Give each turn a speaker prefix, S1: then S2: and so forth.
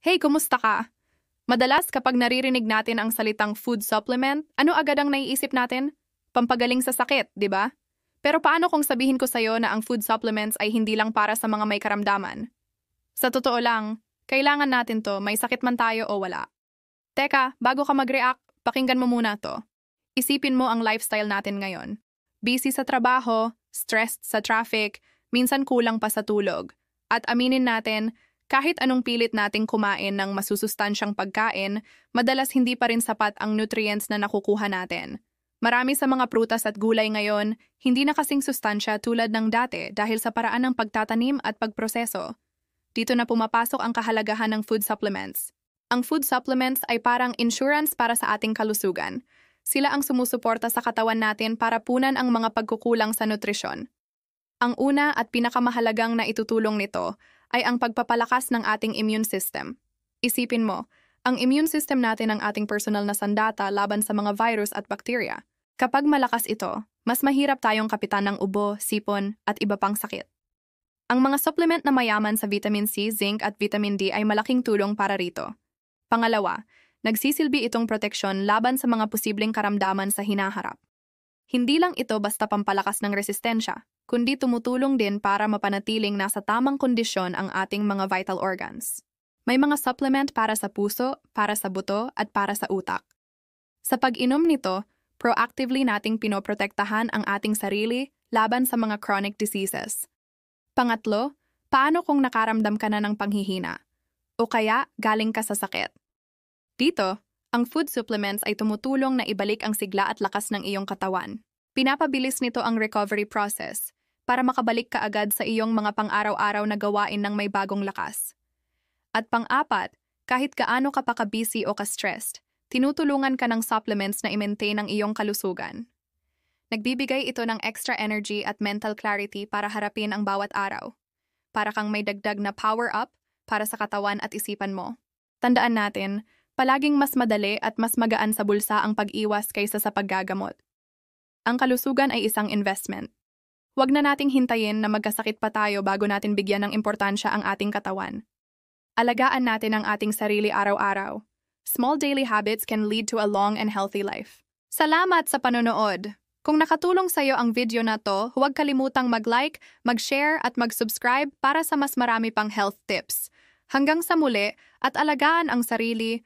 S1: Hey, kumusta ka? Madalas kapag naririnig natin ang salitang food supplement, ano agad ang naiisip natin? Pampagaling sa sakit, di ba? Pero paano kung sabihin ko sa'yo na ang food supplements ay hindi lang para sa mga may karamdaman? Sa totoo lang, kailangan natin to, may sakit man tayo o wala. Teka, bago ka mag-react, pakinggan mo muna to. Isipin mo ang lifestyle natin ngayon. Busy sa trabaho, stressed sa traffic, minsan kulang pa sa tulog. At aminin natin, kahit anong pilit nating kumain ng masusustansyang pagkain, madalas hindi pa rin sapat ang nutrients na nakukuha natin. Marami sa mga prutas at gulay ngayon, hindi na kasing sustansya tulad ng dati dahil sa paraan ng pagtatanim at pagproseso. Dito na pumapasok ang kahalagahan ng food supplements. Ang food supplements ay parang insurance para sa ating kalusugan. Sila ang sumusuporta sa katawan natin para punan ang mga pagkukulang sa nutrisyon. Ang una at pinakamahalagang na itutulong nito ay ang pagpapalakas ng ating immune system. Isipin mo, ang immune system natin ang ating personal na sandata laban sa mga virus at bakterya. Kapag malakas ito, mas mahirap tayong kapitan ng ubo, sipon, at iba pang sakit. Ang mga supplement na mayaman sa vitamin C, zinc at vitamin D ay malaking tulong para rito. Pangalawa, nagsisilbi itong proteksyon laban sa mga posibleng karamdaman sa hinaharap. Hindi lang ito basta pampalakas ng resistensya, kundi tumutulong din para mapanatiling nasa tamang kondisyon ang ating mga vital organs. May mga supplement para sa puso, para sa buto, at para sa utak. Sa pag-inom nito, proactively nating pinoprotektahan ang ating sarili laban sa mga chronic diseases. Pangatlo, paano kung nakaramdam ka na ng panghihina? O kaya galing ka sa sakit? Dito, ang food supplements ay tumutulong na ibalik ang sigla at lakas ng iyong katawan. Pinapabilis nito ang recovery process para makabalik ka agad sa iyong mga pang-araw-araw na gawain ng may bagong lakas. At pang-apat, kahit gaano ka pa ka-busy o ka-stressed, tinutulungan ka ng supplements na i-maintain ang iyong kalusugan. Nagbibigay ito ng extra energy at mental clarity para harapin ang bawat araw. Para kang may dagdag na power-up para sa katawan at isipan mo. Tandaan natin, palaging mas madali at mas magaan sa bulsa ang pag-iwas kaysa sa paggagamot. Ang kalusugan ay isang investment. Huwag na nating hintayin na magkasakit pa tayo bago natin bigyan ng importansya ang ating katawan. Alagaan natin ang ating sarili araw-araw. Small daily habits can lead to a long and healthy life. Salamat sa panonood! Kung nakatulong sa'yo ang video na to, huwag kalimutang mag-like, mag-share at mag-subscribe para sa mas marami pang health tips. Hanggang sa muli at alagaan ang sarili,